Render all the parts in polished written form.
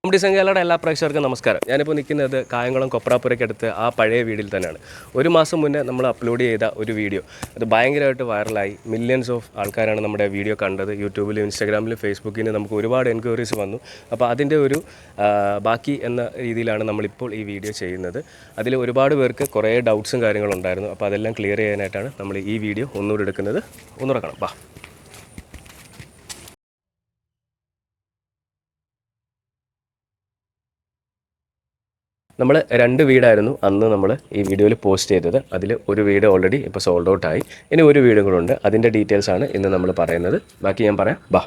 Comedy സംഖ്യകളുടെ എല്ലാ പ്രേക്ഷകർക്കും നമസ്കാരം. ഞാനിപ്പോൾ നിൽക്കുന്നത് കായംകുളം കൊപ്രാപ്പുരയ്ക്കടുത്ത് ആ പഴയ വീടിൽ തന്നെയാണ്. ഒരു മാസം മുന്നേ നമ്മൾ അപ്ലോഡ് ചെയ്ത ഒരു വീഡിയോ അത് ഭയങ്കരമായിട്ട് വൈറലായി. മില്യൺസ് ഓഫ് ആൾക്കാരാണ് നമ്മുടെ വീഡിയോ കണ്ടത്. യൂട്യൂബിലും ഇൻസ്റ്റാഗ്രാമിലും ഫേസ്ബുക്കിൽ നിന്ന് നമുക്ക് ഒരുപാട് എൻക്വയറീസ് വന്നു. അപ്പോൾ അതിൻ്റെ ഒരു ബാക്കി എന്ന രീതിയിലാണ് നമ്മളിപ്പോൾ ഈ വീഡിയോ ചെയ്യുന്നത്. അതിൽ ഒരുപാട് പേർക്ക് കുറേ ഡൗട്ട്സും കാര്യങ്ങളും ഉണ്ടായിരുന്നു. അപ്പോൾ അതെല്ലാം ക്ലിയർ ചെയ്യാനായിട്ടാണ് നമ്മൾ ഈ വീഡിയോ ഒന്നുകൂടി എടുക്കുന്നത്. ഒന്നുകൂടെ കാണാം. ബാ. നമ്മൾ 2 വീടായിരുന്നു അന്ന് നമ്മൾ ഈ വീഡിയോയിൽ പോസ്റ്റ് ചെയ്തത്. അതിൽ ഒരു വീട് ഓൾറെഡി ഇപ്പോൾ സോൾഡ് ഔട്ട് ആയി. ഇനി ഒരു വീടും കൂടെ ഉണ്ട്. അതിൻ്റെ ഡീറ്റെയിൽസാണ് ഇന്ന് നമ്മൾ പറയുന്നത്. ബാക്കി ഞാൻ പറയാം. ബാ.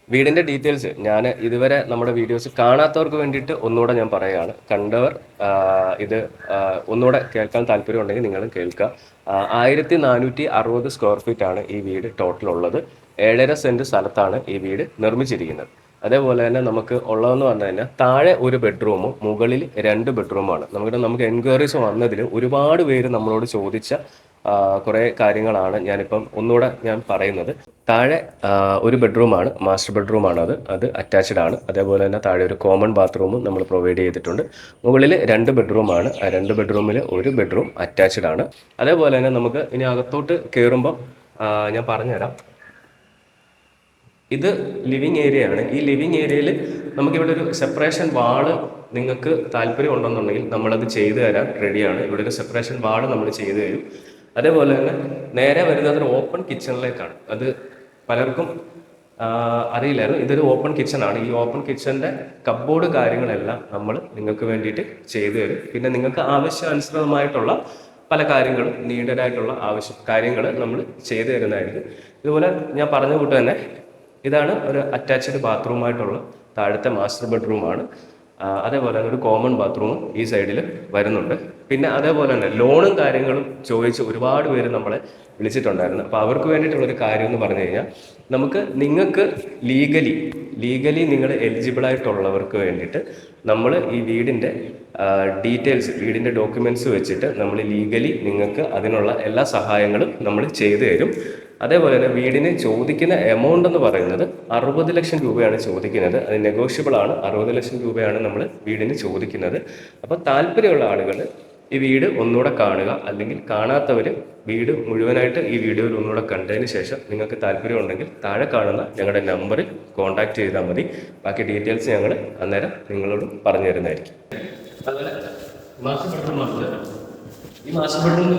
വീടിൻ്റെ ഡീറ്റെയിൽസ് ഞാൻ ഇതുവരെ നമ്മുടെ വീഡിയോസ് കാണാത്തവർക്ക് വേണ്ടിയിട്ട് ഒന്നുകൂടെ ഞാൻ പറയുകയാണ്. കണ്ടവർ ഇത് ഒന്നുകൂടെ കേൾക്കാൻ താല്പര്യം ഉണ്ടെങ്കിൽ നിങ്ങൾ കേൾക്കുക. 1460 സ്ക്വയർ ഫീറ്റ് ആണ് ഈ വീട് ടോട്ടൽ ഉള്ളത്. 7.5 സെൻറ്റ് സ്ഥലത്താണ് ഈ വീട് നിർമ്മിച്ചിരിക്കുന്നത്. അതേപോലെ തന്നെ നമുക്ക് ഉള്ളതെന്ന് പറഞ്ഞു കഴിഞ്ഞാൽ താഴെ ഒരു ബെഡ്റൂമും മുകളിൽ 2 ബെഡ്റൂമാണ്. നമുക്ക് എൻക്വയറീസ് വന്നതിൽ ഒരുപാട് പേര് നമ്മളോട് ചോദിച്ച കുറേ കാര്യങ്ങളാണ് ഞാനിപ്പം ഒന്നുകൂടെ ഞാൻ പറയുന്നത്. താഴെ ഒരു ബെഡ്റൂമാണ്, മാസ്റ്റർ ബെഡ്റൂമാണ്. അത് അറ്റാച്ച്ഡ് ആണ്. അതേപോലെ തന്നെ താഴെ ഒരു കോമൺ ബാത്റൂമും നമ്മൾ പ്രൊവൈഡ് ചെയ്തിട്ടുണ്ട്. മുകളിൽ 2 ബെഡ്റൂമാണ്. ആ 2 ബെഡ്റൂമിൽ ഒരു ബെഡ്റൂം അറ്റാച്ച്ഡ് ആണ്. അതേപോലെ തന്നെ നമുക്ക് ഇനി അകത്തോട്ട് കയറുമ്പോൾ ഞാൻ പറഞ്ഞുതരാം. ഇത് ലിവിങ് ഏരിയ ആണ്. ഈ ലിവിങ് ഏരിയയിൽ നമുക്കിവിടെ ഒരു സെപ്പറേഷൻ വാള് നിങ്ങൾക്ക് താല്പര്യം ഉണ്ടെന്നുണ്ടെങ്കിൽ നമ്മളത് ചെയ്തു തരാൻ റെഡിയാണ്. ഇവിടെ ഒരു സെപ്പറേഷൻ വാള് നമ്മൾ ചെയ്തു തരും. അതേപോലെ തന്നെ നേരെ വരുന്നത് ഒരു ഓപ്പൺ കിച്ചണിലേക്കാണ്. അത് പലർക്കും അറിയില്ലായിരുന്നു. ഇതൊരു ഓപ്പൺ കിച്ചണാണ്. ഈ ഓപ്പൺ കിച്ചണിൻ്റെ കബ്ബോർഡ് കാര്യങ്ങളെല്ലാം നമ്മൾ നിങ്ങൾക്ക് വേണ്ടിയിട്ട് ചെയ്തു തരും. പിന്നെ നിങ്ങൾക്ക് ആവശ്യാനുസൃതമായിട്ടുള്ള പല കാര്യങ്ങളും നീഡഡായിട്ടുള്ള കാര്യങ്ങൾ നമ്മൾ ചെയ്തു തരുന്നതായിരിക്കും. ഇതുപോലെ ഞാൻ പറഞ്ഞ കൂട്ട് തന്നെ ഇതാണ് ഒരു അറ്റാച്ച്ഡ് ബാത്റൂമായിട്ടുള്ള താഴത്തെ മാസ്റ്റർ ബെഡ്റൂമാണ്. അതേപോലെ തന്നെ ഒരു കോമൺ ബാത്റൂമും ഈ സൈഡിൽ വരുന്നുണ്ട്. പിന്നെ അതേപോലെ തന്നെ ലോണും കാര്യങ്ങളും ചോദിച്ച് ഒരുപാട് പേര് നമ്മളെ വിളിച്ചിട്ടുണ്ടായിരുന്നു. അപ്പോൾ അവർക്ക് വേണ്ടിയിട്ടുള്ളൊരു കാര്യം എന്ന് പറഞ്ഞു കഴിഞ്ഞാൽ നിങ്ങൾക്ക് ലീഗലി നിങ്ങൾ എലിജിബിളായിട്ടുള്ളവർക്ക് വേണ്ടിയിട്ട് നമ്മൾ ഈ വീടിൻ്റെ ഡീറ്റെയിൽസ്, വീടിൻ്റെ ഡോക്യുമെൻറ്റ്സ് വെച്ചിട്ട് നമ്മൾ ലീഗലി നിങ്ങൾക്ക് അതിനുള്ള എല്ലാ സഹായങ്ങളും നമ്മൾ ചെയ്തു തരും. അതേപോലെ തന്നെ വീടിന് ചോദിക്കുന്ന എമൗണ്ട് എന്ന് പറയുന്നത് 60 ലക്ഷം രൂപയാണ് ചോദിക്കുന്നത്. അത് നെഗോഷ്യബിൾ ആണ്. 60 ലക്ഷം രൂപയാണ് നമ്മൾ വീടിന് ചോദിക്കുന്നത്. അപ്പോൾ താല്പര്യമുള്ള ആളുകൾ ഈ വീട് ഒന്നുകൂടെ കാണുക. അല്ലെങ്കിൽ കാണാത്തവർ വീട് മുഴുവനായിട്ട് ഈ വീഡിയോയിൽ ഒന്നുകൂടെ കണ്ടതിന് ശേഷം നിങ്ങൾക്ക് താല്പര്യം ഉണ്ടെങ്കിൽ താഴെ കാണുന്ന ഞങ്ങളുടെ നമ്പറിൽ കോൺടാക്ട് ചെയ്താൽ മതി. ബാക്കി ഡീറ്റെയിൽസ് ഞങ്ങൾ അന്നേരം നിങ്ങളോട് പറഞ്ഞു തരുന്നതായിരിക്കും. അതുപോലെ മാസ്റ്റർ ബെഡ്റൂം ഈ മാസ്റ്റർ ബെഡ്റൂമിൽ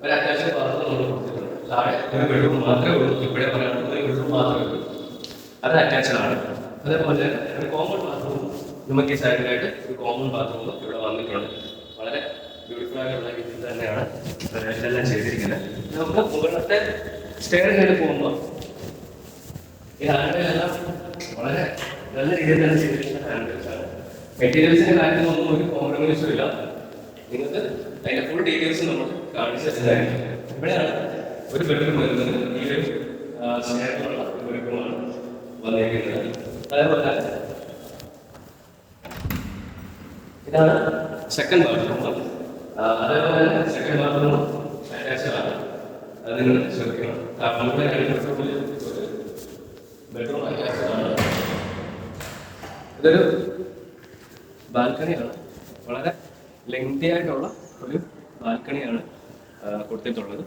ഒരു അറ്റാച്ച്ഡ് ബാത്റൂം നമ്മൾ കൊടുത്തിട്ടുണ്ട്. താഴെ ഒരു ബെഡ്റൂം മാത്രമേ ഉള്ളൂ. ഇവിടെ പറയുകയാണെങ്കിൽ ഒരു ബെഡ്റൂം മാത്രമേ ഉള്ളൂ. അത് അറ്റാച്ച്ഡ് ആണ്. അതേപോലെ ഒരു കോമൺ ബാത്റൂം നമുക്ക് ഈ സൈഡിലായിട്ട് ഒരു കോമൺ ബാത്റൂം ഇവിടെ വന്നിട്ടുണ്ട്. വളരെ ബ്യൂട്ടിഫുൾ ആയിട്ടുള്ള രീതിയിൽ തന്നെയാണ് ഇതെല്ലാം ചെയ്തിരിക്കുന്നത്. നമുക്ക് മുകളിലത്തെ സ്റ്റെയർ കയറി പോകുമ്പോൾ ഈ ഹാൻഡിലെല്ലാം വളരെ നല്ല രീതിയിൽ തന്നെ ചെയ്തിരിക്കുന്ന ഹാൻഡിൽസാണ്. മെറ്റീരിയൽസിന്റെ കാര്യത്തിലൊന്നും ഒരു കോംപ്രമൈസും ഇല്ല. നിങ്ങൾക്ക് അതിന്റെ ഫുൾ ഡീറ്റെയിൽസ് നമ്മൾ കാണിച്ചു തരുന്നതായിരിക്കും. ഇവിടെയാണ് ഒരു ബെഡ്റൂം വരുന്നത്. ഈ ഒരു സ്റ്റെയറിലുള്ള ഒരു ബെഡ്റൂമാണ് വന്നിരിക്കുന്നത്. അതേപോലെ ഇതാണ് സെക്കൻഡ് ബാത്റൂം. അതേപോലെ സെക്കൻഡ് ബാത്റൂം അറ്റാച്ച്ഡ് ആണ്. അത് നിങ്ങൾ ശ്രദ്ധിക്കണം. നമ്മുടെ ബെഡ്റൂമിൽ ഒരു ബെഡ്റൂം അറ്റാച്ച്ഡ് ആണ്. ഇതൊരു ബാൽക്കണിയാണ്. വളരെ ലെങ്തി ആയിട്ടുള്ള ഒരു ബാൽക്കണിയാണ് കൊടുത്തിട്ടുള്ളത്.